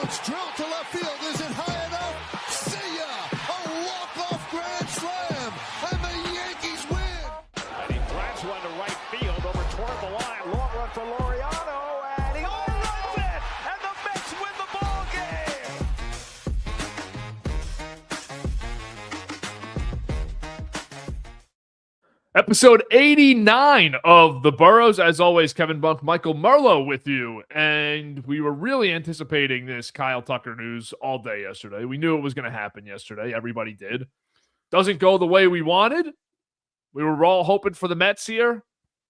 It's drilled to left field. Is it high enough? See ya! A walk-off grand slam, and the Yankees win. And he drives one to right field over toward the line. Long run for Laureano, and he runs it, and the Mets win the ball game. Episode 89 of The Burrows. As always, Kevin Bunk, Michael Merlo with you. And we were really anticipating this Kyle Tucker news all day yesterday. We knew it was going to happen yesterday. Everybody did. Doesn't go the way we wanted. We were all hoping for the Mets here.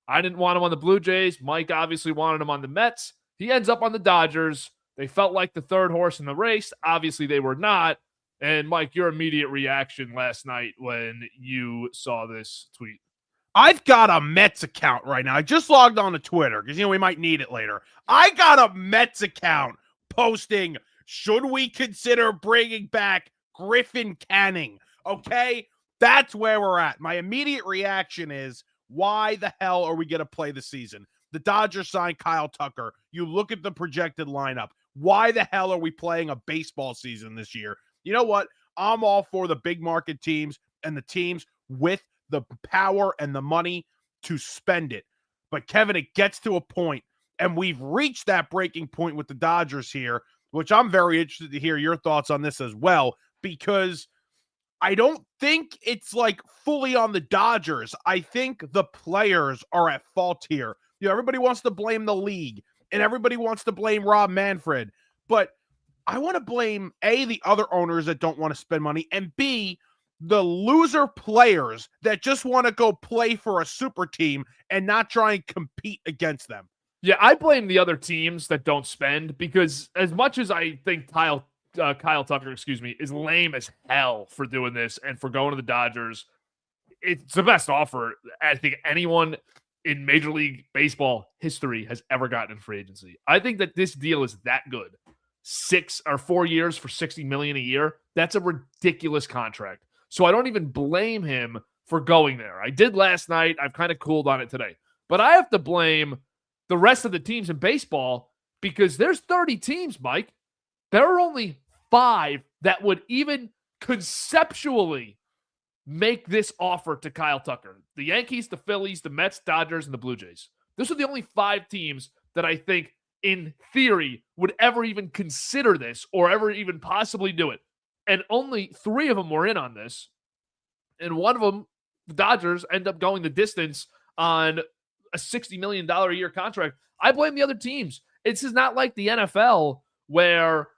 I didn't want him on the Blue Jays. Mike obviously wanted him on the Mets. He ends up on the Dodgers. They felt like the third horse in the race. Obviously, they were not. And Mike, your immediate reaction last night when you saw this tweet? I've got a Mets account right now. I just logged on to Twitter because, we might need it later. I got a Mets account posting, should we consider bringing back Griffin Canning? Okay? That's where we're at. My immediate reaction is, why the hell are we going to play the season? The Dodgers signed Kyle Tucker. You look at the projected lineup. Why the hell are we playing a baseball season this year? You know what? I'm all for the big market teams and the teams with the power and the money to spend it. But Kevin, it gets to a point, and we've reached that breaking point with the Dodgers here, which I'm very interested to hear your thoughts on this as well, because I don't think it's like fully on the Dodgers. I think the players are at fault here. Everybody wants to blame the league, and everybody wants to blame Rob Manfred, but I want to blame A, the other owners that don't want to spend money, and B, the loser players that just want to go play for a super team and not try and compete against them. Yeah, I blame the other teams that don't spend, because as much as I think Kyle Tucker, is lame as hell for doing this and for going to the Dodgers, it's the best offer I think anyone in Major League Baseball history has ever gotten in free agency. I think that this deal is that good. 6 or 4 years for $60 million a year. That's a ridiculous contract. So I don't even blame him for going there. I did last night. I've kind of cooled on it today. But I have to blame the rest of the teams in baseball, because there's 30 teams, Mike. There are only 5 that would even conceptually make this offer to Kyle Tucker. The Yankees, the Phillies, the Mets, Dodgers, and the Blue Jays. Those are the only 5 teams that I think, in theory, would ever even consider this or ever even possibly do it. And only 3 of them were in on this. And one of them, the Dodgers, end up going the distance on a $60 million a year contract. I blame the other teams. This is not like the NFL where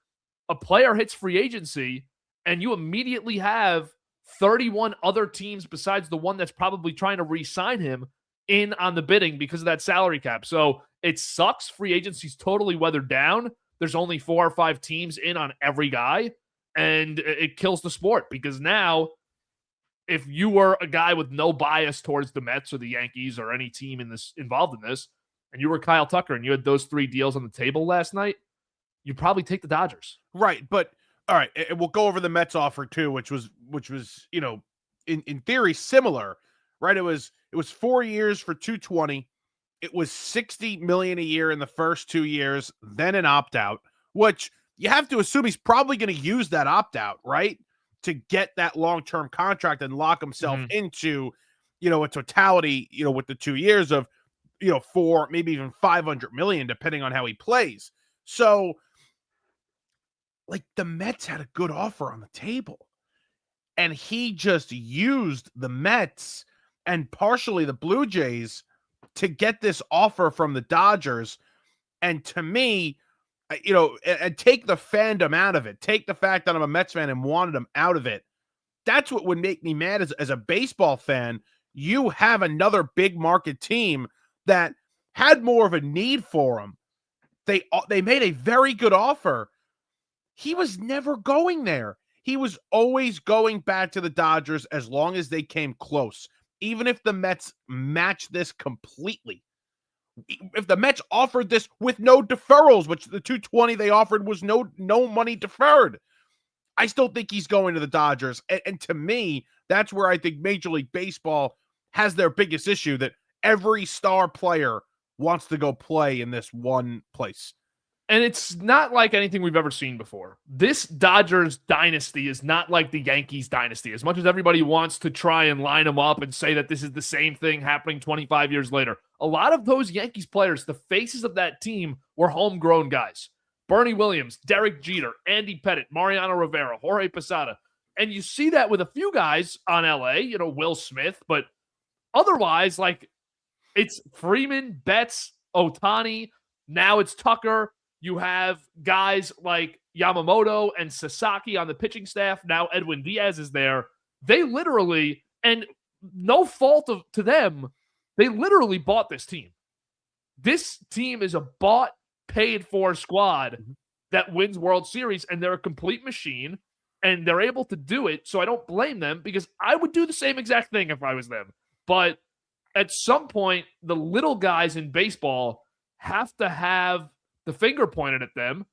a player hits free agency and you immediately have 31 other teams besides the one that's probably trying to re-sign him in on the bidding because of that salary cap. So it sucks. Free agency's totally weathered down. There's only 4 or 5 teams in on every guy. And it kills the sport, because now if you were a guy with no bias towards the Mets or the Yankees or any team involved in this, and you were Kyle Tucker and you had those 3 deals on the table last night, you'd probably take the Dodgers. Right. But all right, we'll go over the Mets offer too, which was, in theory similar, right? It was 4 years for $220. It was $60 million a year in the first 2 years, then an opt-out, which you have to assume he's probably going to use that opt-out, right, to get that long-term contract and lock himself into, a totality, with the 2 years of, 4, maybe even $500 million, depending on how he plays. So, like, the Mets had a good offer on the table, and he just used the Mets and partially the Blue Jays to get this offer from the Dodgers. And to me, and take the fandom out of it. Take the fact that I'm a Mets fan and wanted him out of it. That's what would make me mad as a baseball fan. You have another big market team that had more of a need for him. They made a very good offer. He was never going there. He was always going back to the Dodgers as long as they came close. Even if the Mets matched this completely. If the Mets offered this with no deferrals, which the $220 they offered was no money deferred, I still think he's going to the Dodgers. And to me, that's where I think Major League Baseball has their biggest issue, that every star player wants to go play in this one place. And it's not like anything we've ever seen before. This Dodgers dynasty is not like the Yankees dynasty. As much as everybody wants to try and line them up and say that this is the same thing happening 25 years later, a lot of those Yankees players, the faces of that team, were homegrown guys. Bernie Williams, Derek Jeter, Andy Pettitte, Mariano Rivera, Jorge Posada. And you see that with a few guys on LA, Will Smith, but otherwise, like, it's Freeman, Betts, Ohtani. Now it's Tucker. You have guys like Yamamoto and Sasaki on the pitching staff. Now Edwin Diaz is there. They literally, and no fault to them, they literally bought this team. This team is a bought, paid-for squad that wins World Series, and they're a complete machine, and they're able to do it, so I don't blame them, because I would do the same exact thing if I was them. But at some point, the little guys in baseball have to have the finger pointed at them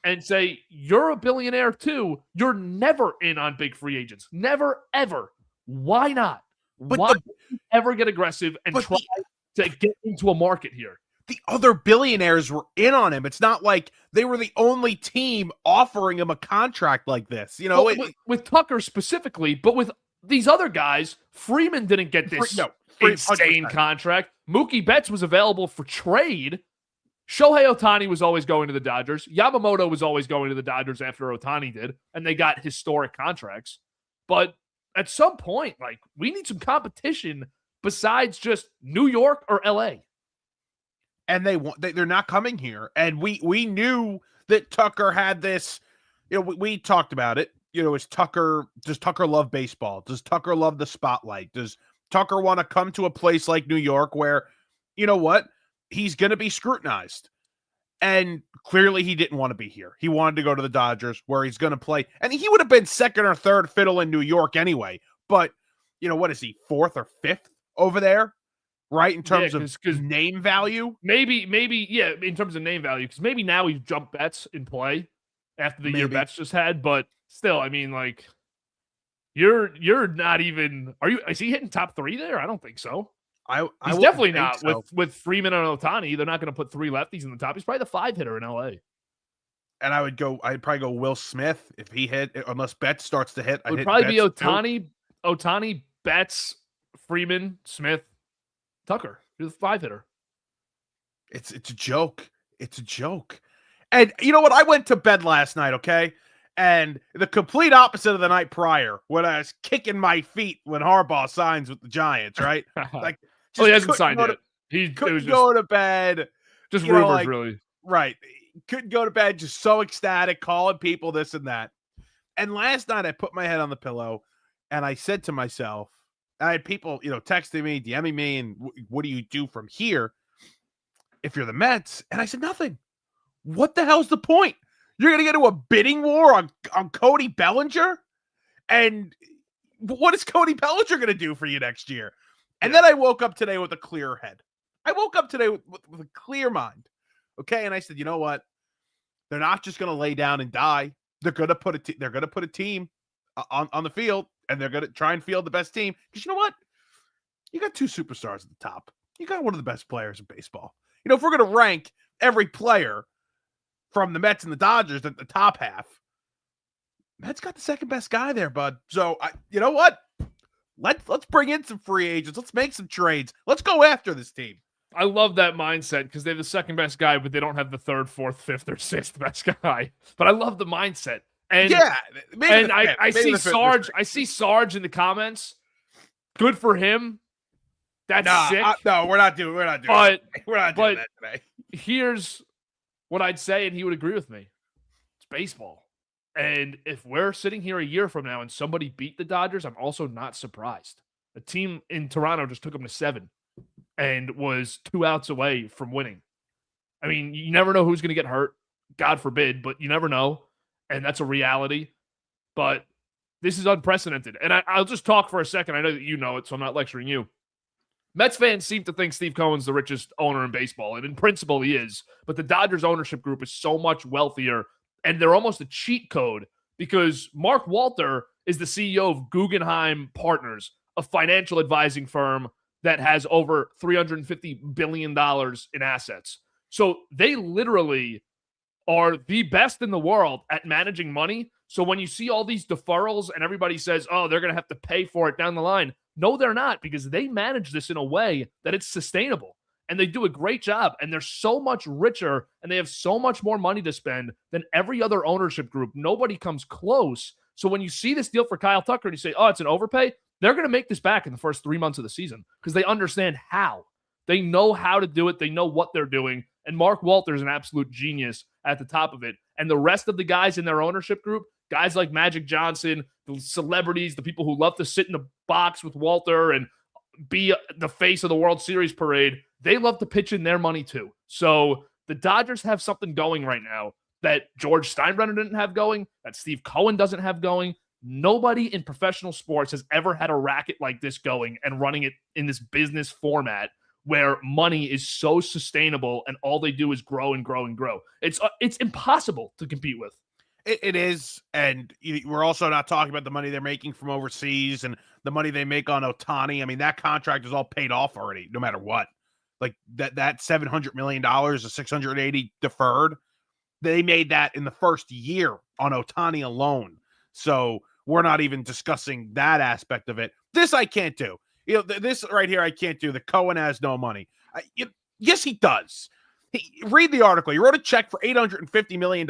and say, you're a billionaire too. You're never in on big free agents. Never, ever. Why not? Why ever get aggressive and try to get into a market here? The other billionaires were in on him. It's not like they were the only team offering him a contract like this. With Tucker specifically, but with these other guys, Freeman didn't get this insane 100%. Contract. Mookie Betts was available for trade. Shohei Ohtani was always going to the Dodgers. Yamamoto was always going to the Dodgers after Ohtani did, and they got historic contracts. But at some point, like, we need some competition besides just New York or LA. And they're not coming here. And we knew that Tucker had this, we talked about it. Does Tucker love baseball? Does Tucker love the spotlight? Does Tucker want to come to a place like New York where, he's going to be scrutinized? And clearly he didn't want to be here. He wanted to go to the Dodgers where he's going to play. And he would have been second or third fiddle in New York anyway. But, what is he, fourth or fifth over there? Right? In terms of name value? Maybe, yeah, in terms of name value. Because maybe now he's jumped Betts in play after the year Betts just had. But still, I mean, like, you're not even... Is he hitting top 3 there? I don't think so. He's definitely not. So. With Freeman and Ohtani, they're not going to put 3 lefties in the top. He's probably the 5 hitter in LA. And I'd probably go Will Smith if he hit, unless Betts starts to hit. It would probably be Ohtani, Betts, Freeman, Smith, Tucker. You're the 5 hitter. It's a joke. It's a joke. And you know what? I went to bed last night, okay? And the complete opposite of the night prior, when I was kicking my feet when Harbaugh signs with the Giants, right? Like, he hasn't signed yet. He couldn't go to bed. Just rumors, really. Right. Couldn't go to bed, just so ecstatic, calling people this and that. And last night I put my head on the pillow and I said to myself, I had people, texting me, DMing me, and what do you do from here if you're the Mets? And I said, nothing. What the hell's the point? You're going to get into a bidding war on Cody Bellinger? And what is Cody Bellinger going to do for you next year? And then I woke up today with a clear head. I woke up today with a clear mind. Okay. And I said, you know what? They're not just going to lay down and die. They're going to put a team on the field, and they're going to try and field the best team. Because you know what? You got 2 superstars at the top. You got one of the best players in baseball. If we're going to rank every player from the Mets and the Dodgers at the top half, Mets got the second best guy there, bud. So, you know what? Let's bring in some free agents. Let's make some trades. Let's go after this team. I love that mindset because they have the second best guy, but they don't have the 3rd, 4th, 5th, or 6th best guy. But I love the mindset. And yeah, I see Sarge. I see Sarge in the comments. Good for him. That's sick. No, we're not doing that today. Here's what I'd say, and he would agree with me. It's baseball. And if we're sitting here a year from now and somebody beat the Dodgers, I'm also not surprised. A team in Toronto just took them to 7 and was 2 outs away from winning. I mean, you never know who's going to get hurt. God forbid, but you never know. And that's a reality. But this is unprecedented. And I'll just talk for a second. I know that you know it, so I'm not lecturing you. Mets fans seem to think Steve Cohen's the richest owner in baseball, and in principle he is. But the Dodgers ownership group is so much wealthier, and they're almost a cheat code because Mark Walter is the CEO of Guggenheim Partners, a financial advising firm that has over $350 billion in assets. So they literally are the best in the world at managing money. So when you see all these deferrals and everybody says, oh, they're going to have to pay for it down the line. No, they're not, because they manage this in a way that it's sustainable. And they do a great job. And they're so much richer and they have so much more money to spend than every other ownership group. Nobody comes close. So when you see this deal for Kyle Tucker and you say, oh, it's an overpay, they're going to make this back in the first 3 months of the season because they understand how. They know how to do it. They know what they're doing. And Mark Walter is an absolute genius at the top of it. And the rest of the guys in their ownership group, guys like Magic Johnson, the celebrities, the people who love to sit in the box with Walter and be the face of the World Series parade, they love to pitch in their money too. So the Dodgers have something going right now that George Steinbrenner didn't have going, that Steve Cohen doesn't have going. Nobody in professional sports has ever had a racket like this going and running it in this business format where money is so sustainable and all they do is grow and grow and grow. It's impossible to compete with. It is, and we're also not talking about the money they're making from overseas and the money they make on Ohtani. I mean, that contract is all paid off already, no matter what. Like that $700 million, the 680 deferred, they made that in the first year on Ohtani alone. So we're not even discussing that aspect of it. This I can't do. This right here I can't do. The Cohen has no money. Yes, he does. Read the article. He wrote a check for $850 million.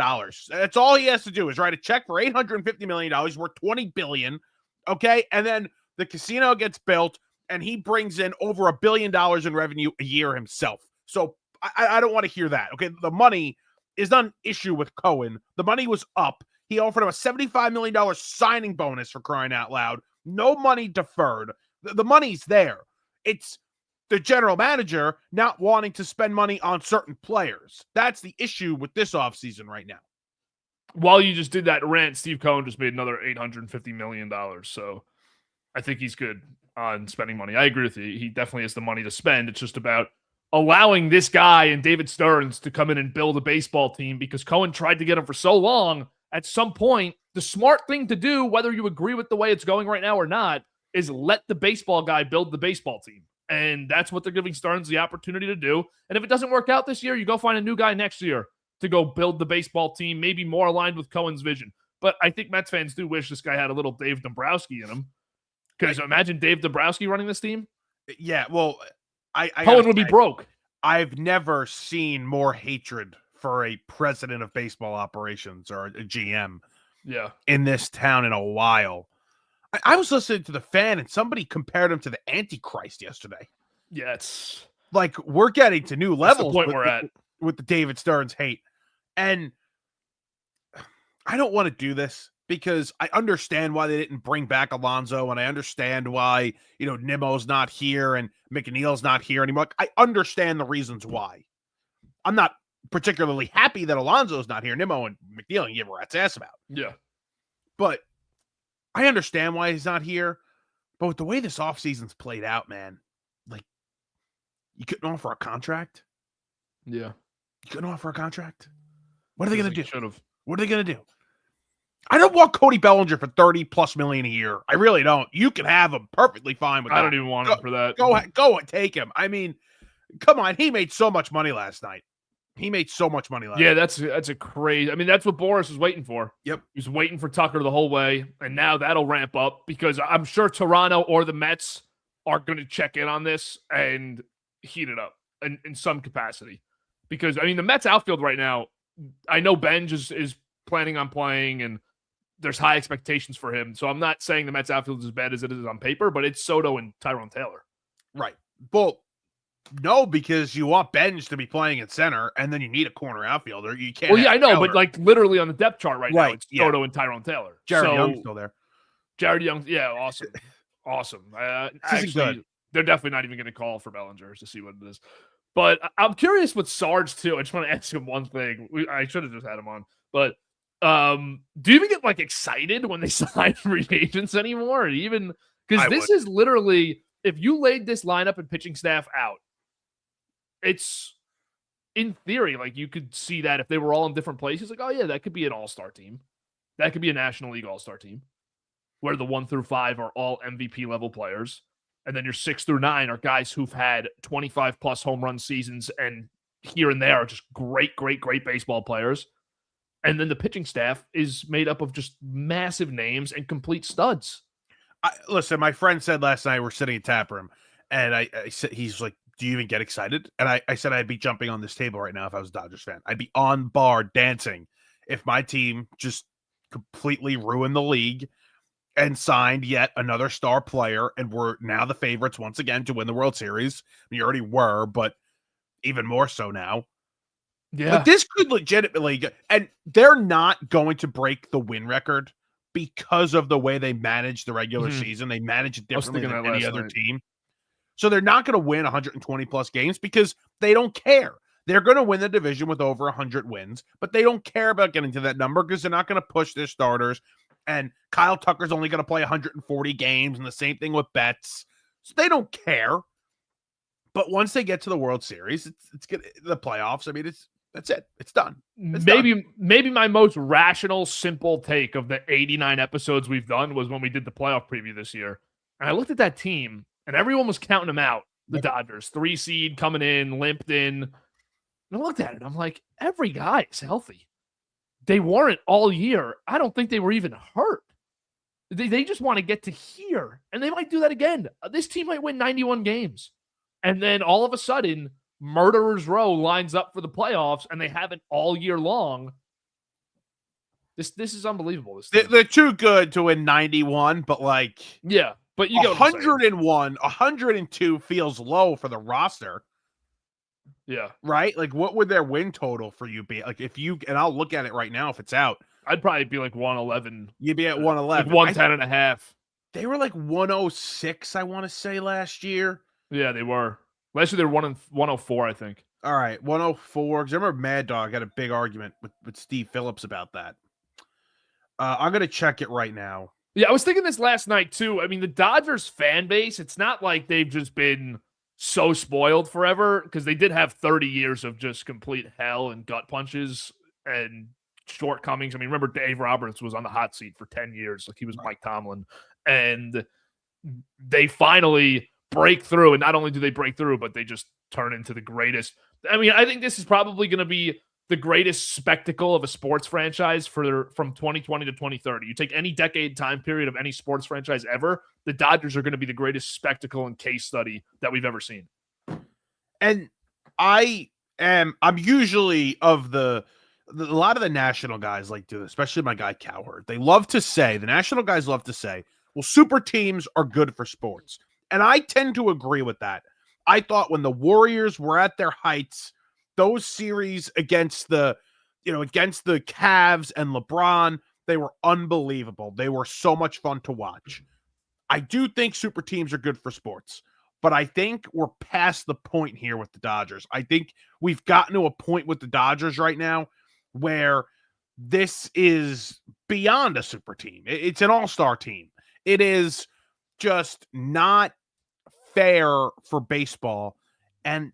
That's all he has to do is write a check for $850 million. Worth $20 billion. Okay. And then the casino gets built and he brings in over $1 billion in revenue a year himself. So I don't want to hear that. Okay. The money is not an issue with Cohen. The money was up. He offered him a $75 million signing bonus, for crying out loud. No money deferred. The money's there. It's the general manager not wanting to spend money on certain players. That's the issue with this offseason right now. While you just did that rant, Steve Cohen just made another $850 million. So I think he's good on spending money. I agree with you. He definitely has the money to spend. It's just about allowing this guy and David Stearns to come in and build a baseball team because Cohen tried to get him for so long. At some point, the smart thing to do, whether you agree with the way it's going right now or not, is let the baseball guy build the baseball team. And that's what they're giving Stearns the opportunity to do. And if it doesn't work out this year, you go find a new guy next year to go build the baseball team, maybe more aligned with Cohen's vision. But I think Mets fans do wish this guy had a little Dave Dombrowski in him. Because imagine Dave Dombrowski running this team. Yeah, well, Cohen would be broke. I've never seen more hatred for a president of baseball operations or a GM in this town in a while. I was listening to the Fan and somebody compared him to the Antichrist yesterday. Yeah, it's like we're getting to new levels with the David Stearns hate. And I don't want to do this because I understand why they didn't bring back Alonso, and I understand why, Nimmo's not here and McNeil's not here anymore. I understand the reasons why. I'm not particularly happy that Alonso's not here. Nimmo and McNeil can give a rat's ass about. Yeah. But I understand why he's not here. But with the way this offseason's played out, man, like, you couldn't offer a contract? Yeah. You couldn't offer a contract? What are they going to do? Should have. What are they going to do? I don't want Cody Bellinger for $30+ million a year. I really don't. You can have him perfectly fine with that. I don't even want him for that. Go and take him. I mean, come on. He made so much money last night. Yeah, that's a crazy. I mean, that's what Boris was waiting for. Yep. He was waiting for Tucker the whole way, and now that'll ramp up because I'm sure Toronto or the Mets are going to check in on this and heat it up in some capacity. Because, I mean, the Mets outfield right now, I know Benj is planning on playing, and there's high expectations for him. So I'm not saying the Mets outfield is as bad as it is on paper, but it's Soto and Tyrone Taylor. Right. Well, no, because you want Benj to be playing at center, and then you need a corner outfielder. You can't. Well, yeah, I know, but like literally on the depth chart right now, it's Soto and Tyrone Taylor. Jared Young's still there. Jared Young, yeah, awesome. Actually, they're definitely not even going to call for Bellinger to see what it is. But I'm curious with Sarge too. I just want to ask him one thing. I should have just had him on, but do you even get like excited when they sign free agents anymore? Even because this is literally, if you laid this lineup and pitching staff out, it's in theory, like you could see that if they were all in different places, like, oh yeah, that could be an all-star team. That could be a National League all-star team where the 1 through 5 are all MVP level players. And then your 6 through 9 are guys who've had 25+ home run seasons and here and there are just great baseball players. And then the pitching staff is made up of just massive names and complete studs. Listen, my friend said last night we're sitting at tap room, and I said, he's like, "Do you even get excited?" And I said I'd be jumping on this table right now if I was a Dodgers fan. I'd be on bar dancing if my team just completely ruined the league and signed yet another star player, and we're now the favorites once again to win the World Series. We already were, but even more so now. Yeah. Like, this could legitimately, and they're not going to break the win record because of the way they manage the regular season. They manage it differently than any other team. So they're not going to win 120 plus games because they don't care. They're going to win the division with over 100 wins, but they don't care about getting to that number because they're not going to push their starters. And Kyle Tucker's only going to play 140 games, and the same thing with Betts. So they don't care. But once they get to the World Series, it's good. The playoffs. I mean, that's it. It's done. Maybe my most rational, simple take of the 89 episodes we've done was when we did the playoff preview this year. And I looked at that team, and everyone was counting them out. The Dodgers, 3 seed coming in, limped in. And I looked at it. I'm like, every guy is healthy. They weren't all year. I don't think they were even hurt. They just want to get to here, and they might do that again. This team might win 91 games. And then all of a sudden, Murderer's Row lines up for the playoffs, and they haven't all year long. This is unbelievable. They're too good to win 91, but like, yeah, but you go 101, 102 feels low for the roster. Yeah, right. Like, what would their win total for you be? Like, if you, and I'll look at it right now if it's out. I'd probably be like 111. You'd be at 111, like 110 and a half. They were like 106, I want to say, last year. Yeah, they were. Last year they were 104, I think. All right, 104. Because I remember Mad Dog had a big argument with Steve Phillips about that. I'm going to check it right now. Yeah, I was thinking this last night, too. I mean, the Dodgers fan base, it's not like they've just been so spoiled forever, because they did have 30 years of just complete hell and gut punches and shortcomings. I mean, remember Dave Roberts was on the hot seat for 10 years. Like, he was Mike Tomlin. And they finally break through, and not only do they break through, but they just turn into the greatest. I mean, I think this is probably going to be the greatest spectacle of a sports franchise from 2020 to 2030. You take any decade time period of any sports franchise ever, the Dodgers are going to be the greatest spectacle and case study that we've ever seen. And I'm usually of a lot of the national guys like to, especially my guy Cowherd, the national guys love to say, well, super teams are good for sports. And I tend to agree with that. I thought when the Warriors were at their heights, those series against the Cavs and LeBron, they were unbelievable. They were so much fun to watch. I do think super teams are good for sports, but I think we're past the point here with the Dodgers. I think we've gotten to a point with the Dodgers right now where this is beyond a super team. It's an all-star team. It is just not fair for baseball, and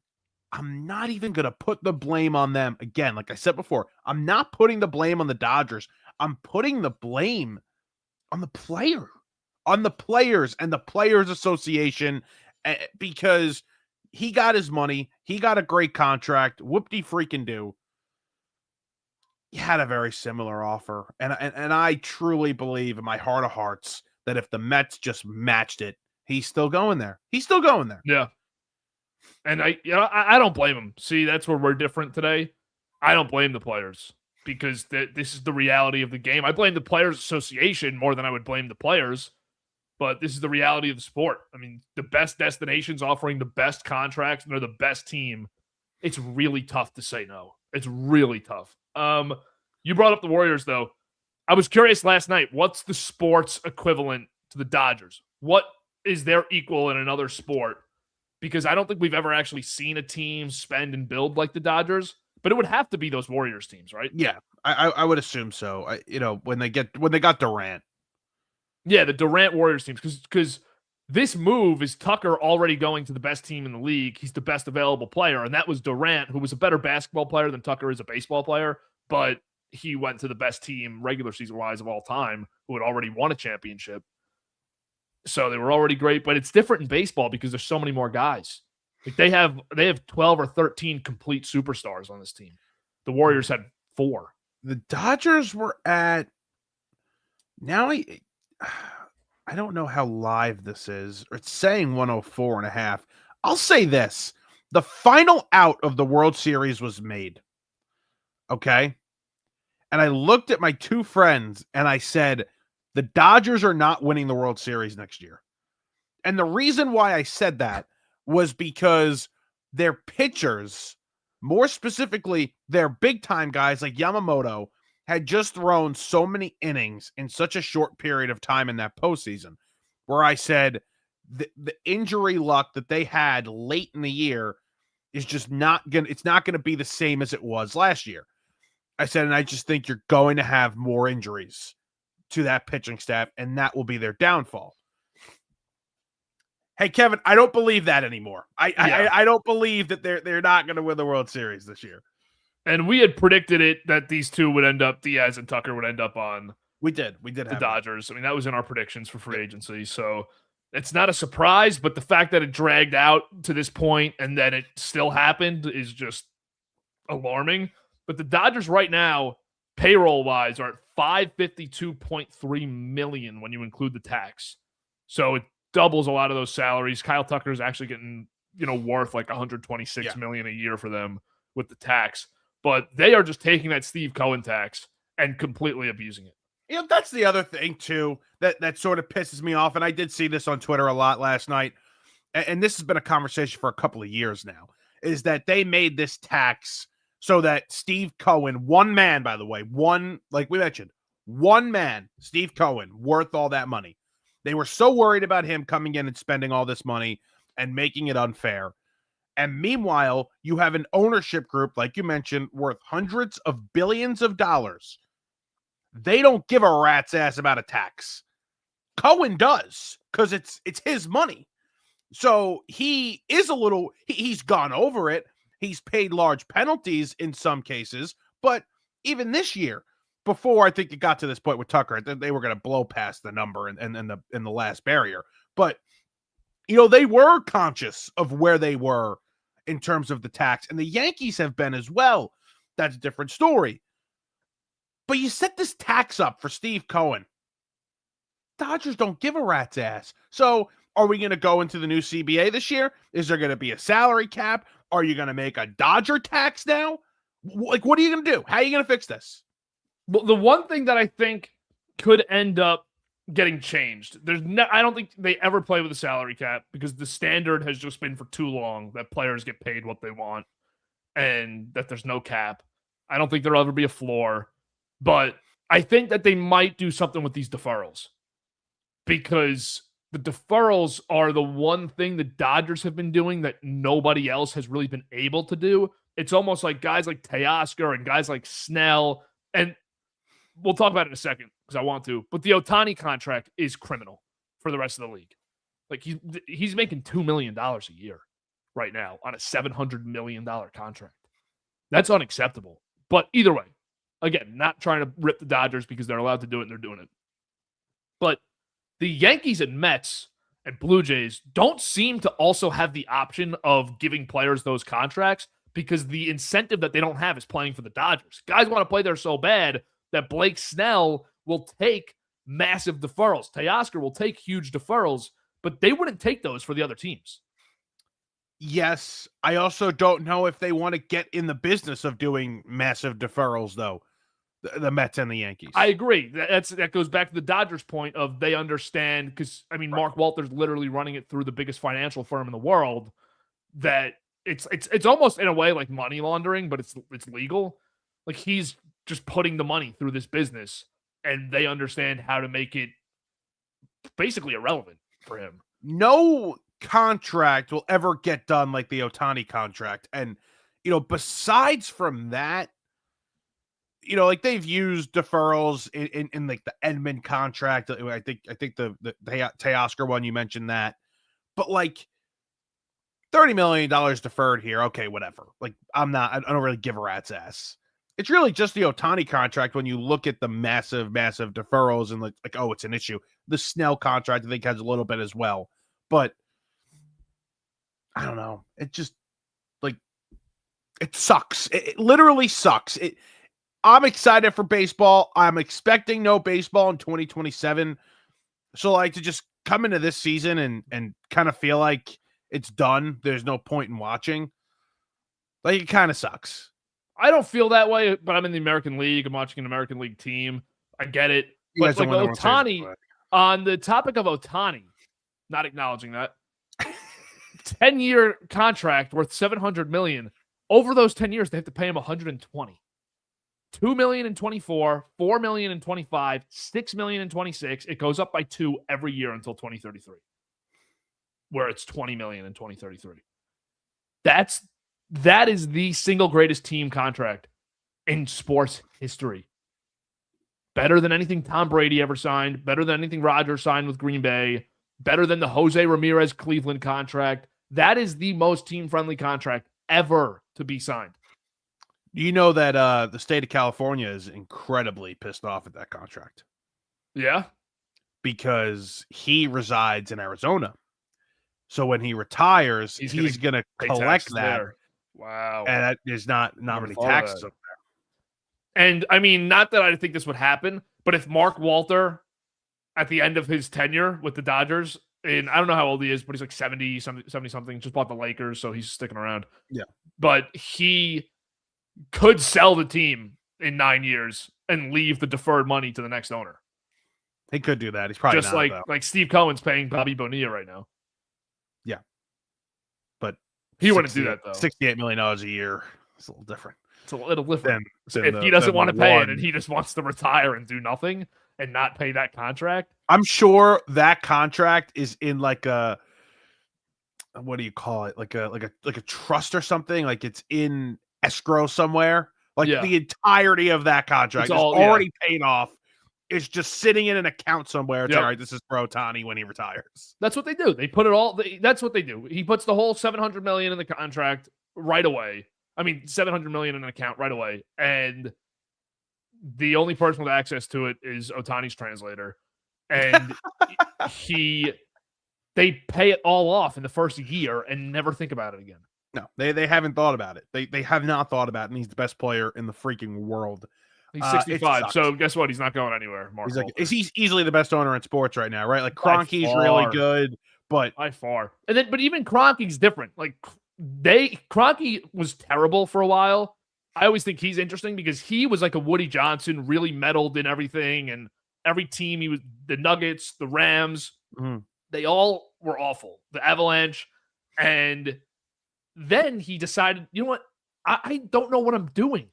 I'm not even going to put the blame on them. Again, like I said before, I'm not putting the blame on the Dodgers. I'm putting the blame on the players and the Players Association, because he got his money. He got a great contract. Whoop-de-freaking-do. He had a very similar offer. And I truly believe in my heart of hearts that if the Mets just matched it, he's still going there. Yeah. And I don't blame him. See, that's where we're different today. I don't blame the players, because this is the reality of the game. I blame the Players Association more than I would blame the players, but this is the reality of the sport. I mean, the best destinations offering the best contracts, and they're the best team. It's really tough to say no. It's really tough. You brought up the Warriors, though. I was curious last night, what's the sports equivalent to the Dodgers? What is their equal in another sport? Because I don't think we've ever actually seen a team spend and build like the Dodgers, but it would have to be those Warriors teams, right? Yeah, I would assume so. When they got Durant. Yeah, the Durant Warriors teams, because this move is Tucker already going to the best team in the league. He's the best available player, and that was Durant, who was a better basketball player than Tucker is a baseball player, but he went to the best team regular season-wise of all time, who had already won a championship. So they were already great, but it's different in baseball because there's so many more guys. Like they have 12 or 13 complete superstars on this team. The Warriors had 4. The Dodgers were at now. I don't know how live this is. It's saying 104.5. I'll say this. The final out of the World Series was made. Okay. And I looked at my two friends and I said, the Dodgers are not winning the World Series next year. And the reason why I said that was because their pitchers, more specifically, their big time guys like Yamamoto, had just thrown so many innings in such a short period of time in that postseason, where I said the injury luck that they had late in the year is just it's not going to be the same as it was last year. I said, and I just think you're going to have more injuries to that pitching staff, and that will be their downfall. Hey, Kevin, I don't believe that anymore. I don't believe that they're not going to win the World Series this year. And we had predicted it that these two would end up, Diaz and Tucker would end up on. We did the have Dodgers. I mean, that was in our predictions for free agency. So it's not a surprise, but the fact that it dragged out to this point and then it still happened is just alarming. But the Dodgers right now, payroll-wise, are at $552.3 million when you include the tax. So it doubles a lot of those salaries. Kyle Tucker is actually getting, worth like $126 million a year for them with the tax. But they are just taking that Steve Cohen tax and completely abusing it. That's the other thing, too, that sort of pisses me off. And I did see this on Twitter a lot last night. And this has been a conversation for a couple of years now, is that they made this tax so that Steve Cohen, one man, by the way, like we mentioned, one man, Steve Cohen, worth all that money. They were so worried about him coming in and spending all this money and making it unfair. And meanwhile, you have an ownership group, like you mentioned, worth hundreds of billions of dollars. They don't give a rat's ass about a tax. Cohen does, because it's his money. So he is he's gone over it. He's paid large penalties in some cases, but even this year, before I think it got to this point with Tucker, they were going to blow past the number in the last barrier. But they were conscious of where they were in terms of the tax, and the Yankees have been as well. That's a different story. But you set this tax up for Steve Cohen. Dodgers don't give a rat's ass. So are we going to go into the new CBA this year? Is there going to be a salary cap? Are you going to make a Dodger tax now? Like, what are you going to do? How are you going to fix this? Well, the one thing that I think could end up getting changed, I don't think they ever play with a salary cap, because the standard has just been for too long that players get paid what they want and that there's no cap. I don't think there'll ever be a floor, but I think that they might do something with these deferrals, because the deferrals are the one thing the Dodgers have been doing that nobody else has really been able to do. It's almost like guys like Teoscar and guys like Snell, and we'll talk about it in a second because I want to, but the Ohtani contract is criminal for the rest of the league. Like, he's making $2 million a year right now on a $700 million contract. That's unacceptable. But either way, again, not trying to rip the Dodgers because they're allowed to do it and they're doing it. But the Yankees and Mets and Blue Jays don't seem to also have the option of giving players those contracts, because the incentive that they don't have is playing for the Dodgers. Guys want to play there so bad that Blake Snell will take massive deferrals. Teoscar will take huge deferrals, but they wouldn't take those for the other teams. Yes. I also don't know if they want to get in the business of doing massive deferrals, though. The Mets and the Yankees. I agree. That goes back to the Dodgers' point of they understand, because, I mean, Mark Walter's literally running it through the biggest financial firm in the world, that it's almost in a way like money laundering, but it's legal. Like, he's just putting the money through this business, and they understand how to make it basically irrelevant for him. No contract will ever get done like the Ohtani contract. And, besides from that, like they've used deferrals in like the Edmund contract. I think the Teoscar one, you mentioned that, but like $30 million deferred here. Okay, whatever. Like, I don't really give a rat's ass. It's really just the Ohtani contract when you look at the massive deferrals and like, oh, it's an issue. The Snell contract, I think, has a little bit as well, but I don't know. It just, like, it sucks. It literally sucks. I'm excited for baseball. I'm expecting no baseball in 2027. So like to just come into this season and kind of feel like it's done. There's no point in watching. Like it kind of sucks. I don't feel that way, but I'm in the American League. I'm watching an American League team. I get it. You But guys don't like win the World Series Ohtani, anyway. on the topic of Ohtani, not acknowledging that, 10-year contract worth $700 million. Over those 10 years, they have to pay him $120. $2 million in 24, $4 million in 25, $6 million in 26. It goes up by 2 every year until 2033, where it's $20 million in 2033. That is the single greatest team contract in sports history. Better than anything Tom Brady ever signed, better than anything Rodgers signed with Green Bay, better than the Jose Ramirez Cleveland contract. That is the most team-friendly contract ever to be signed. You know that the state of California is incredibly pissed off at that contract Yeah? because he resides in Arizona. So when he retires, he's going to Pay collect taxes that. there. Wow. And that there's not Never many thought of taxes that. up there. And I mean, not that I think this would happen, but if Mark Walter, at the end of his tenure with the Dodgers, and I don't know how old he is, but he's like 70 something, just bought the Lakers, so he's sticking around. Yeah. But he could sell the team in 9 years and leave the deferred money to the next owner. He could do that. He's probably Just not, though. like Steve Cohen's paying Bobby Bonilla right now. Yeah. But He wouldn't do that, though. $68 million a year. It's a little different. It's a little different. Than If the- he doesn't than want to the pay it one. and he just wants to retire and do nothing and not pay that contract, I'm sure that contract is in like a, what do you call it? Like a trust or something. Like it's in escrow somewhere. Like Yeah. the entirety of that contract It's is all- yeah. already paid off. It's just sitting in an account somewhere. It's Yep. all right. This is for Ohtani when he retires. that's what they do. They put it all. That's what they do. He puts the whole $700 million in the contract right away. I mean, $700 million in an account right away, and the only person with access to it is Ohtani's translator, and they pay it all off in the first year and never think about it again. No, they haven't thought about it. They have not thought about it, and he's the best player in the freaking world. He's It 65, sucks. so guess what? He's not going anywher. Mark He's like, Walter. he's easily the best owner in sports right now, right? Like By Kroenke's really far. good, but By far. And then, but even Kroenke's different. Like Kroenke was terrible for a while. I always think he's interesting because he was like a Woody Johnson, really meddled in everything, and every team he was the Nuggets, the Rams, Mhm. they all were awful. The Avalanche, and then he decided, you know what? I don't know what I'm doing.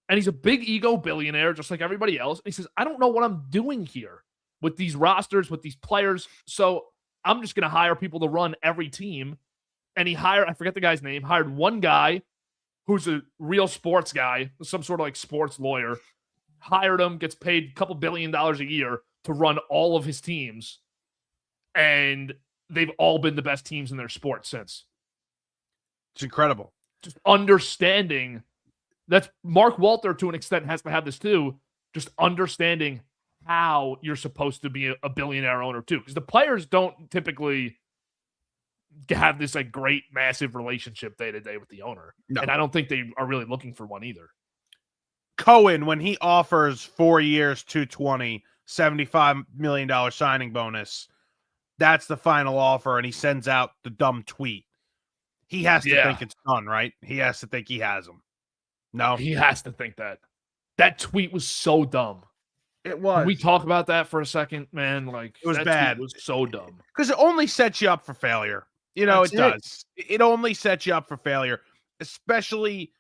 And he's a big ego billionaire, just like everybody else. And he says, I don't know what I'm doing here with these rosters, with these players. So I'm just going to hire people to run every team. And he hired, I forget the guy's name, hired one guy who's a real sports guy, some sort of like sports lawyer, hired him, gets paid a couple $1 billion a year to run all of his teams. And they've all been the best teams in their sport since. it's incredible. Just understanding that's Mark Walter to an extent has to have this too. Just understanding how you're supposed to be a billionaire owner too, because the players don't typically have this like great massive relationship day to day with the owner, No. and I don't think they are really looking for one either. Cohen, when he offers 4 years, 220, $75 million signing bonus, that's the final offer, and he sends out the dumb tweet. He has to Yeah. think it's done, right? He has to think he has him. No, He has to think that tweet was so dumb. it was. Can we talk about that for a second, man? Like It was that bad. tweet was so dumb. Because it only sets you up for failure. You know, That's it does. It only sets you up for failure, especially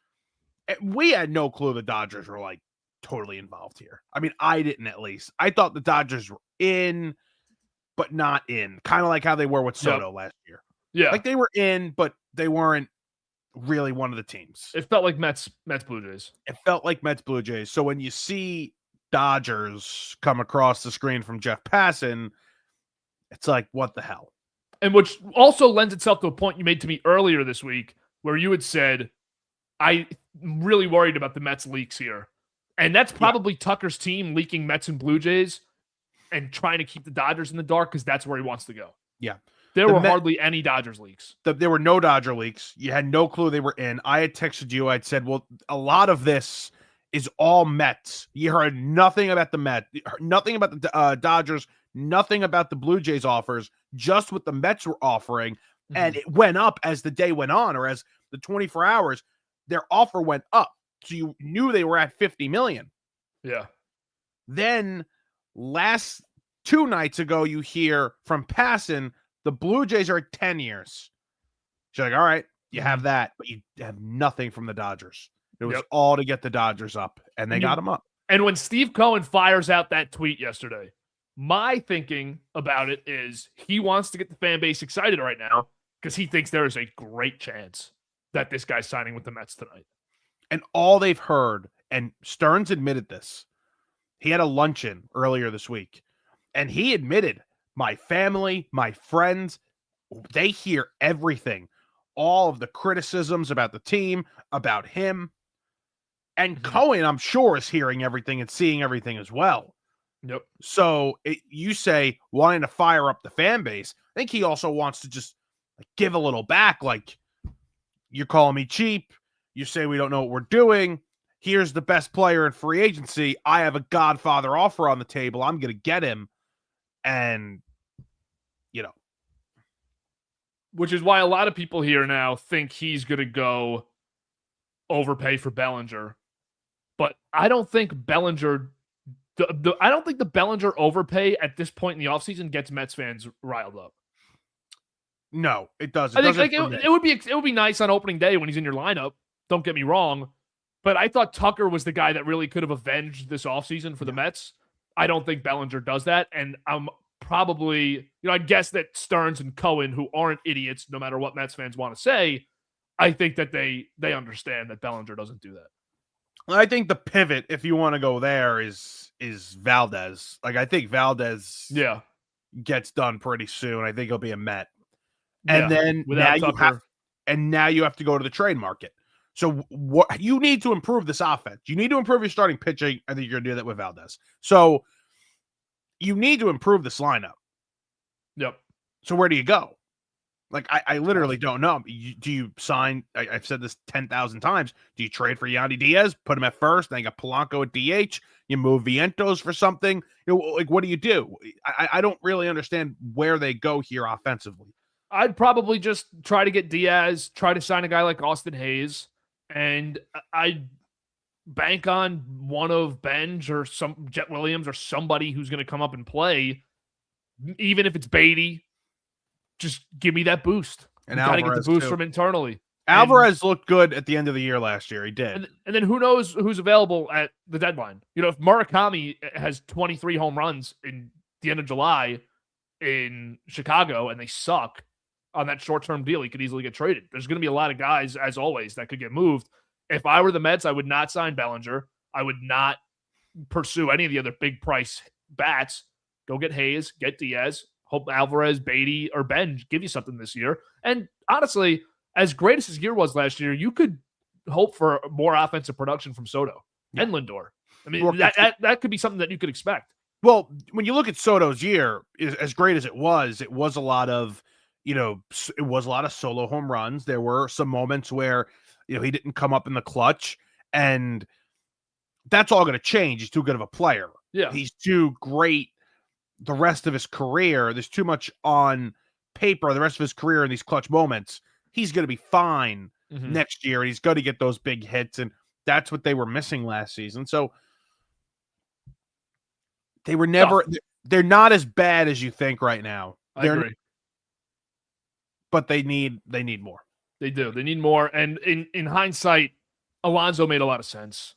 we had no clue the Dodgers were like totally involved here. I mean, I didn't at least. I thought the Dodgers were in, but not in. Kind of like how they were with Soto last year. Yeah, Like they were in, but they weren't really one of the teams. it felt like Mets Blue Jays. It felt like Mets Blue Jays. So when you see Dodgers come across the screen from Jeff Passan, it's like, what the hell? And which also lends itself to a point you made to me earlier this week where you had said, I'm really worried about the Mets leaks here. And that's probably Tucker's team leaking Mets and Blue Jays and trying to keep the Dodgers in the dark because that's where he wants to go. Yeah. There The were Met- hardly any Dodgers leaks. There were no Dodger leaks. You had no clue they were in. I had texted you. I'd said, well, a lot of this is all Mets. You heard nothing about the Mets, nothing about the Dodgers, nothing about the Blue Jays offers, just what the Mets were offering. Mm-hmm. And it went up as the day went on, or as the 24 hours, their offer went up. So you knew they were at $50 million. Yeah. Then last 2 nights ago, you hear from Passan, the Blue Jays are at 10 years. She's like, all right, you have that, but you have nothing from the Dodgers. It was all to get the Dodgers up, and they got them up. And when Steve Cohen fires out that tweet yesterday, my thinking about it is he wants to get the fan base excited right now because he thinks there is a great chance that this guy's signing with the Mets tonight. And all they've heard, and Stearns admitted this, he had a luncheon earlier this week, and he admitted, my family, my friends, they hear everything. All of the criticisms about the team, about him. And Cohen, I'm sure, is hearing everything and seeing everything as well. Yep. So you say wanting to fire up the fan base. I think he also wants to just give a little back. Like, you're calling me cheap. You say we don't know what we're doing. Here's the best player in free agency. I have a Godfather offer on the table. I'm going to get him. And, which is why a lot of people here now think he's going to go overpay for Bellinger. But I don't think Bellinger, I don't think the Bellinger overpay at this point in the offseason gets Mets fans riled up. No, it doesn't. I think it would be nice on opening day when he's in your lineup. Don't get me wrong. But I thought Tucker was the guy that really could have avenged this offseason for the Mets. I don't think Bellinger does that. And I'm probably, I guess that Stearns and Cohen, who aren't idiots, no matter what Mets fans want to say, I think that they understand that Bellinger doesn't do that. I think the pivot, if you want to go there, is Valdez. Like, I think Valdez gets done pretty soon. I think he'll be a Met. And then now you have to go to the trade market. So what you need to improve this offense. You need to improve your starting pitching. I think you're going to do that with Valdez. So you need to improve this lineup. Yep. So where do you go? Like, I literally don't know. Do you sign? I've said this 10,000 times. Do you trade for Yandy Diaz, put him at first, then you got Polanco at DH? You move Vientos for something? Like, what do you do? I don't really understand where they go here offensively. I'd probably just try to get Diaz, try to sign a guy like Austin Hayes, and I'd bank on one of Benj or some Jet Williams or somebody who's going to come up and play, even if it's Beatty. Just give me that boost. And got to get the boost from internally. Alvarez looked good at the end of the year last year. He did. And then who knows who's available at the deadline? If Murakami has 23 home runs in the end of July in Chicago and they suck on that short-term deal, he could easily get traded. There's going to be a lot of guys, as always, that could get moved. If I were the Mets, I would not sign Bellinger. I would not pursue any of the other big price bats. Go get Hayes, get Diaz. Hope Alvarez, Beatty, or Benj give you something this year. And honestly, as great as his year was last year, you could hope for more offensive production from Soto and Lindor. I mean, that could be something that you could expect. Well, when you look at Soto's year, as great as it was a lot of, it was a lot of solo home runs. There were some moments where, he didn't come up in the clutch, and that's all going to change. He's too good of a player. Yeah. He's too great the rest of his career. There's too much on paper the rest of his career in these clutch moments. He's going to be fine next year, and he's going to get those big hits, and that's what they were missing last season. So they were never they're not as bad as you think right now. I agree. But they need more. They do. They need more. And in hindsight, Alonso made a lot of sense.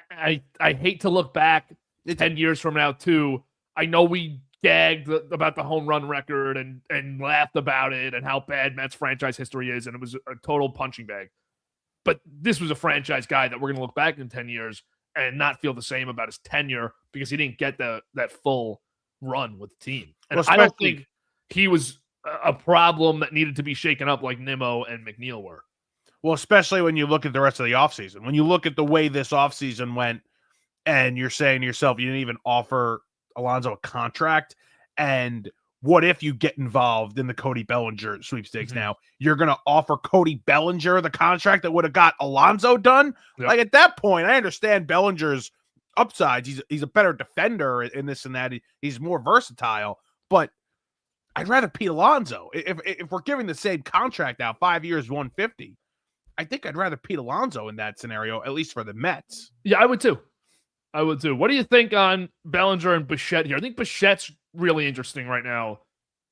I hate to look back 10 years from now too. I know we gagged about the home run record and laughed about it and how bad Mets franchise history is, and it was a total punching bag. But this was a franchise guy that we're going to look back in 10 years and not feel the same about his tenure because he didn't get that full run with the team. And I don't think he was a problem that needed to be shaken up like Nimmo and McNeil were. Well, especially when you look at the rest of the offseason. When you look at the way this offseason went and you're saying to yourself, you didn't even offer Alonso a contract, and what if you get involved in the Cody Bellinger sweepstakes Mhm. now? You're going to offer Cody Bellinger the contract that would have got Alonso done? Yep. Like, at that point, I understand Bellinger's upsides. He's a better defender in this and that. He's more versatile, but I'd rather Pete Alonso. If we're giving the same contract out, 5 years, 150, I think I'd rather Pete Alonso in that scenario, at least for the Mets. Yeah, I would too. What do you think on Bellinger and Bichette here? I think Bichette's really interesting right now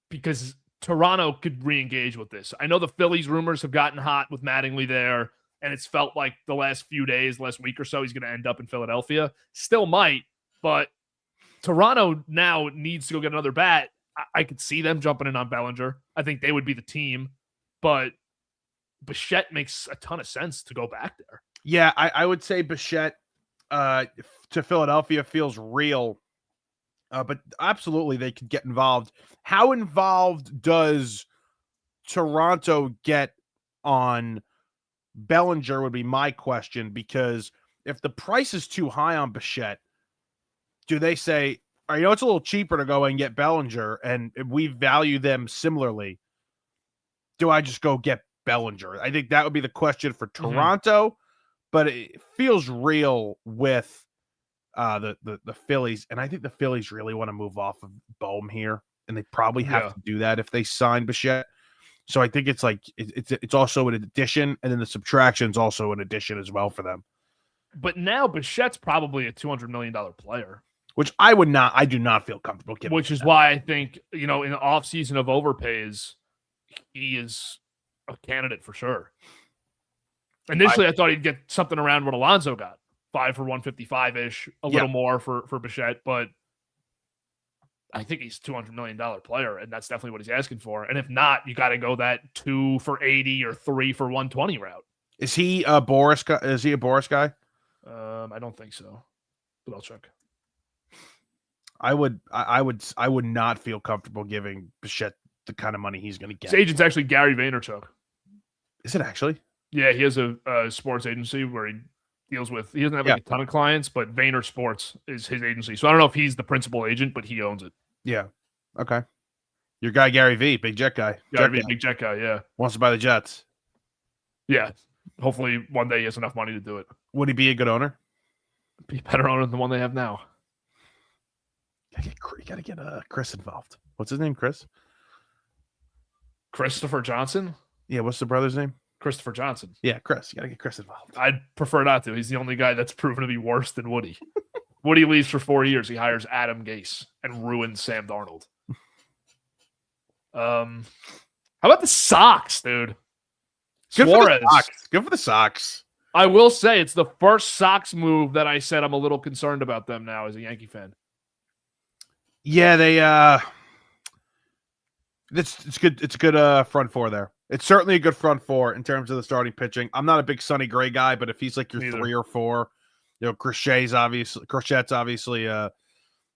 because Toronto could re-engage with this. I know the Phillies rumors have gotten hot with Mattingly there, and it's felt like the last few days, last week or so, he's going to end up in Philadelphia. Still might, but Toronto now needs to go get another bat. I could see them jumping in on Bellinger. I think they would be the team, but Bichette makes a ton of sense to go back there. Yeah, I would say Bichette to Philadelphia feels real, but absolutely they could get involved. How involved does Toronto get on Bellinger would be my question, because if the price is too high on Bichette, do they say, you know, it's a little cheaper to go and get Bellinger, and we value them similarly? Do I just go get Bellinger? I think that would be the question for Toronto, but it feels real with the Phillies, and I think the Phillies really want to move off of Bohm here, and they probably have to do that if they sign Bichette. So I think it's like it's also an addition, and then the subtraction is also an addition as well for them. But now Bichette's probably a $200 million player. Which I do not feel comfortable giving. Which is why I think, in the offseason of overpays, he is a candidate for sure. Initially, I thought he'd get something around what Alonso got, 5 for 155-ish, a little more for Bichette, but I think he's a $200 million player, and that's definitely what he's asking for. And if not, you got to go that 2 for 80 or 3 for 120 route. Is he a Boris guy? Is he a Boris guy? I don't think so, but I'll check. I would not feel comfortable giving Bichette the kind of money he's going to get. His agent's actually Gary Vaynerchuk. Is it actually? Yeah, he has a sports agency where he deals with. He doesn't have a ton of clients, but Vayner Sports is his agency. So I don't know if he's the principal agent, but he owns it. Yeah. Okay. Your guy Gary V, big jet guy. Big jet guy. Yeah. Wants to buy the Jets. Yeah. Hopefully one day he has enough money to do it. Would he be a good owner? Be a better owner than the one they have now. You gotta get Chris involved. What's his name? Chris? Christopher Johnson? Yeah, what's the brother's name? Christopher Johnson. Yeah, Chris. You gotta get Chris involved. I'd prefer not to. He's the only guy that's proven to be worse than Woody. Woody leaves for 4 years. He hires Adam Gase and ruins Sam Darnold. How about the Sox, dude? Suarez. Good for the Sox. I will say it's the first Sox move that I said I'm a little concerned about them now as a Yankee fan. Yeah, they it's good. It's a good front four there. It's certainly a good front four in terms of the starting pitching. I'm not a big Sonny Gray guy, but if he's like your 3 or 4, Crochet's obviously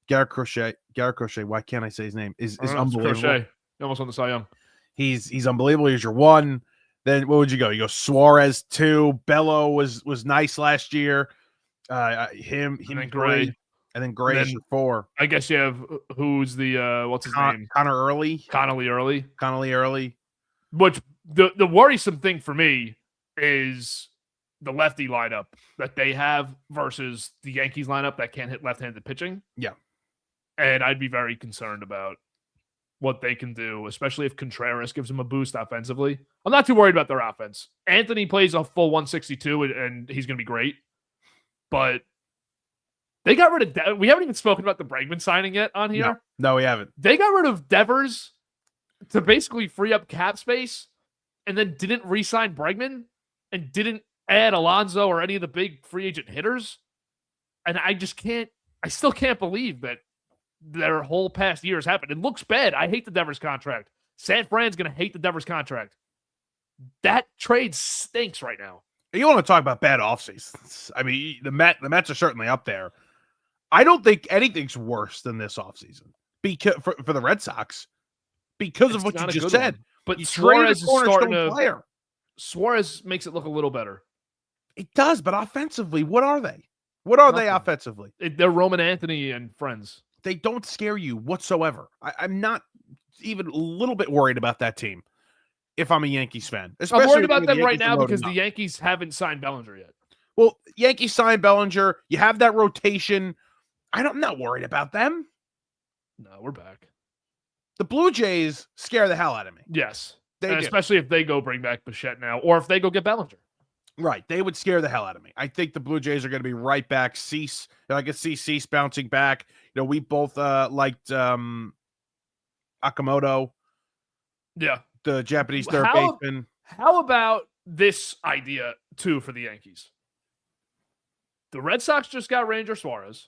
Garrett Crochet. Why can't I say his name? Is unbelievable. Crochet. You almost won the Cy Young. He's unbelievable. He's your 1. Then what would you go? You go Suarez 2. Bello was nice last year. Him and Gray. And then Gray is your 4. I guess you have who's the what's his name? Connolly Early. Which the worrisome thing for me is the lefty lineup that they have versus the Yankees lineup that can't hit left-handed pitching. Yeah. And I'd be very concerned about what they can do, especially if Contreras gives them a boost offensively. I'm not too worried about their offense. Anthony plays a full 162 and he's going to be great. But they got rid of we haven't even spoken about the Bregman signing yet on here. No, we haven't. They got rid of Devers to basically free up cap space and then didn't re-sign Bregman and didn't add Alonso or any of the big free agent hitters. And I still can't believe that their whole past year has happened. It looks bad. I hate the Devers contract. San Fran's going to hate the Devers contract. That trade stinks right now. You want to talk about bad offseasons. I mean, the Mets are certainly up there. I don't think anything's worse than this offseason because for the Red Sox because of what you just said. But you Suarez is starting to player. Suarez makes it look a little better. It does, but offensively, what are they? What are they offensively? They're Roman Anthony and friends. They don't scare you whatsoever. I'm not even a little bit worried about that team if I'm a Yankees fan. I'm worried with about the them right Yankees are now loading because up. the Yankees haven't signed Bellinger yet. Well, Yankees signed Bellinger. You have that rotation. I'm not worried about them. No, we're back. The Blue Jays scare the hell out of me. Yes. They and do. especially if they go bring back Bichette now, or if they go get Bellinger. Right. They would scare the hell out of me. I think the Blue Jays are going to be right back. Cease. I can see Cease bouncing back. We both liked Akamoto. Yeah. The Japanese third baseman. How about this idea, too, for the Yankees? The Red Sox just got Ranger Suarez.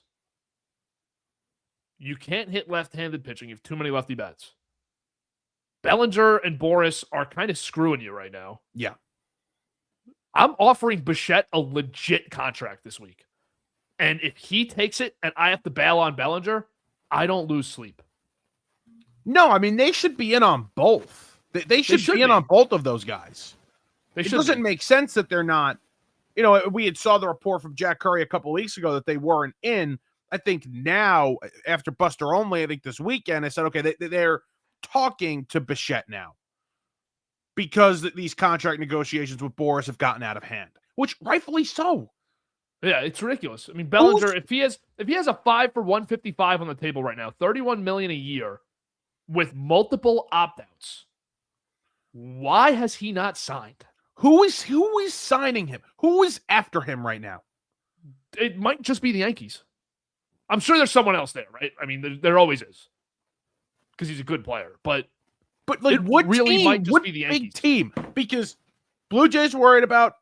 You can't hit left-handed pitching. You have too many lefty bats. Bellinger and Boris are kind of screwing you right now. Yeah. I'm offering Bichette a legit contract this week. And if he takes it and I have to bail on Bellinger, I don't lose sleep. No, I mean, they should be in on both. They should be in on both of those guys. It doesn't make sense that they're not. We had saw the report from Jack Curry a couple weeks ago that they weren't in. I think now, after Buster Only, I think this weekend, I said, okay, they're talking to Bichette now because these contract negotiations with Boris have gotten out of hand, which rightfully so. Yeah, it's ridiculous. I mean, Bellinger, if he has a 5 for 155 on the table right now, $31 million a year with multiple opt-outs, why has he not signed? Who is signing him? Who is after him right now? It might just be the Yankees. I'm sure there's someone else there, right? I mean, there always is because he's a good player. But like, what really team? might just What be the big Yankees team? Because Blue Jays worried about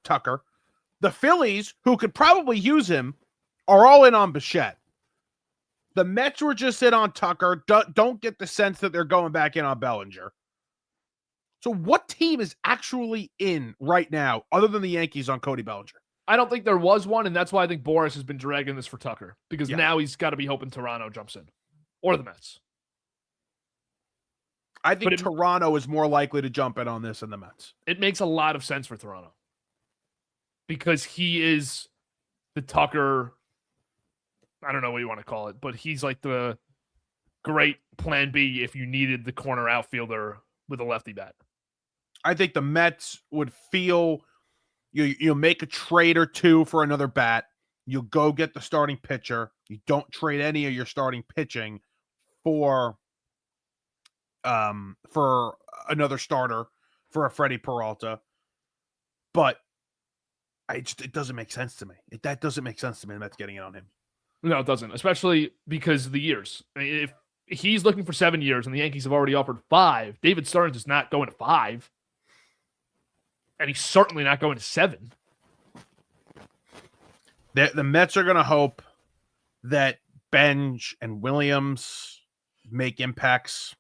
Tucker. The Phillies, who could probably use him, are all in on Bichette. The Mets were just in on Tucker. Don't get the sense that they're going back in on Bellinger. So what team is actually in right now, other than the Yankees, on Cody Bellinger? I don't think there was one, and that's why I think Boris has been dragging this for Tucker, because now he's got to be hoping Toronto jumps in. Or the Mets. I think Toronto is more likely to jump in on this than the Mets. It makes a lot of sense for Toronto. Because he is the Tucker, I don't know what you want to call it, but he's like the great plan B if you needed the corner outfielder with a lefty bat. I think the Mets would feel you make a trade or two for another bat. You go get the starting pitcher. You don't trade any of your starting pitching for another starter, for a Freddie Peralta. But it doesn't make sense to me. That doesn't make sense to me. The Mets getting in on him. No, it doesn't, especially because of the years. I mean, if he's looking for 7 years and the Yankees have already offered 5, David Stearns is not going to 5. And he's certainly not going to 7. The Mets are going to hope that Benj and Williams make impacts,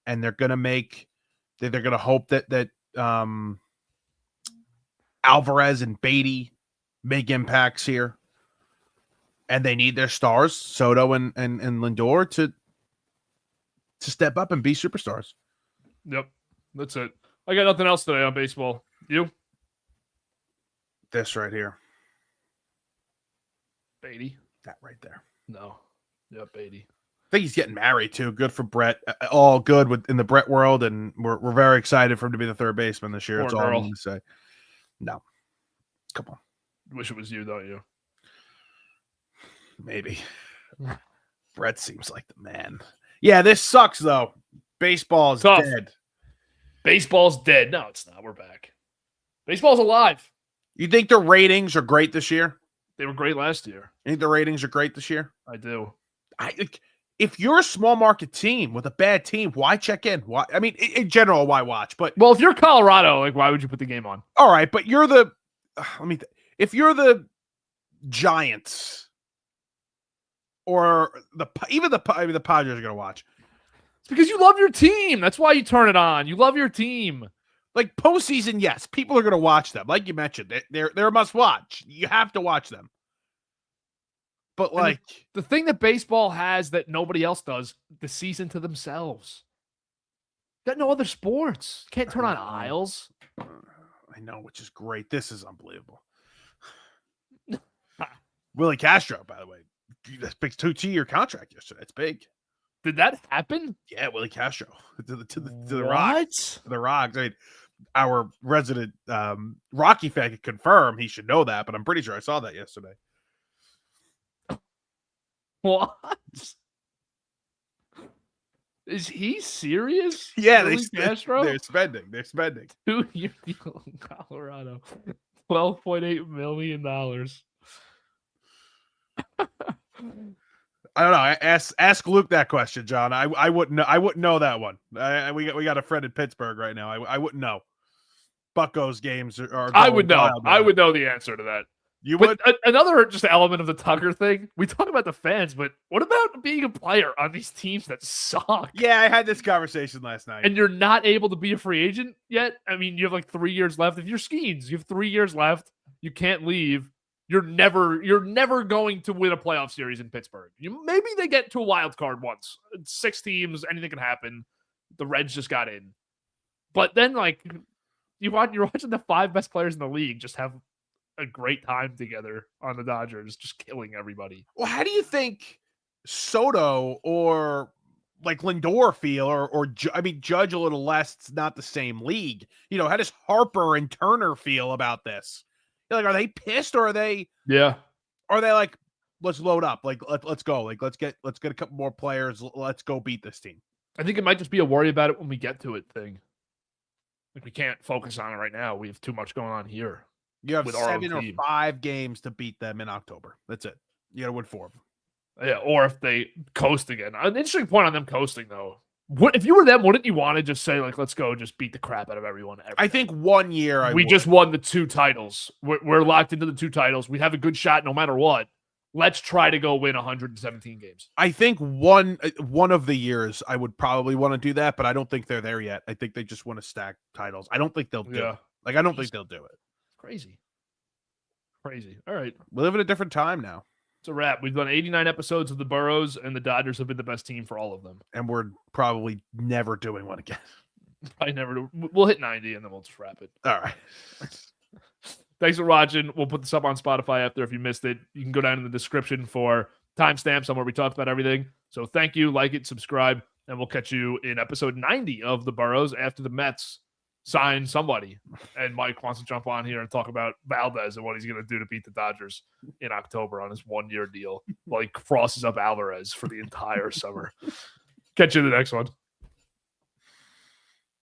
and they're going to hope that Alvarez and Beatty make impacts here, and they need their stars, Soto and Lindor, to step up and be superstars. Yep, that's it. I got nothing else today on baseball. You? This right here. Beatty? That right there. No. Yep, Beatty. I think he's getting married too. Good for Brett. All good in the Brett world, and we're very excited for him to be the third baseman this year. That's all I'm going to say. No. Come on. Wish it was you, don't you? Maybe. Brett seems like the man. Yeah, this sucks, though. Baseball's dead. Baseball's dead. No, it's not. We're back. Baseball's alive. You think the ratings are great this year? They were great last year. You think the ratings are great this year? I do. If you're a small market team with a bad team, why check in? Why? I mean, in general, why watch? But well, if you're Colorado, why would you put the game on? All right, but you're the. If you're the Giants, or even the Padres are going to watch. It's because you love your team. That's why you turn it on. You love your team. Like postseason, yes, people are going to watch them. Like you mentioned, they're a must watch. You have to watch them. But like the thing that baseball has that nobody else does, the season to themselves. Got no other sports. Can't turn on aisles. I know, which is great. This is unbelievable. Willie Castro, by the way, that's big 2-year contract yesterday. It's big. Did that happen? Yeah, Willie Castro to the Rocks. The Rocks. I mean, our resident Rocky fan could confirm. He should know that, but I'm pretty sure I saw that yesterday. What? Is he serious? Yeah, Willie Castro? They're spending. They're spending. 2-year deal in Colorado. $12.8 million. I don't know. Ask Luke that question, John. I wouldn't know. I wouldn't know that one. We got a friend in Pittsburgh right now. I wouldn't know. Bucco's games are I would know. I would know the answer to that. You would. Another just element of the Tucker thing. We talk about the fans, but what about being a player on these teams that suck? Yeah, I had this conversation last night. And you're not able to be a free agent yet? I mean, you have like 3 years left. If you're Skeens, you have 3 years left. You can't leave. You're never going to win a playoff series in Pittsburgh. Maybe they get to a wild card once. 6 teams, anything can happen. The Reds just got in. But then, like, you're watching the 5 best players in the league just have a great time together on the Dodgers, just killing everybody. Well, how do you think Soto or like Lindor feel, or I mean, Judge a little less? It's not the same league. You know, how does Harper and Turner feel about this? Like, are they pissed, or are they? Yeah. Are they like, let's load up, like let's go, like let's get a couple more players, let's go beat this team? I think it might just be a worry about it when we get to it thing. Like, we can't focus on it right now. We have too much going on here. You have 7 or 5 games to beat them in October. That's it. You got to win 4 of them. Yeah, or if they coast again. An interesting point on them coasting, though. What if you were them? Wouldn't you want to just say, like, let's go, just beat the crap out of everyone? I think 1 year we just won the 2 titles. We're locked into the 2 titles. We have a good shot no matter what. Let's try to go win 117 games. I think one of the years I would probably want to do that, but I don't think they're there yet. I think they just want to stack titles. I don't think they'll do it. Like, I don't think they'll do it. Crazy. All right. We live in a different time now. It's a wrap. We've done 89 episodes of the Burrows, and the Dodgers have been the best team for all of them. And we're probably never doing one again. I never do. We'll hit 90, and then we'll just wrap it. All right. Thanks for watching. We'll put this up on Spotify after if you missed it. You can go down in the description for timestamps on where we talked about everything. So thank you. Like it, subscribe, and we'll catch you in episode 90 of the Burrows after the Mets sign somebody. And Mike wants to jump on here and talk about Valdez and what he's going to do to beat the Dodgers in October on his 1-year deal while he crosses up Alvarez for the entire summer. Catch you in the next one.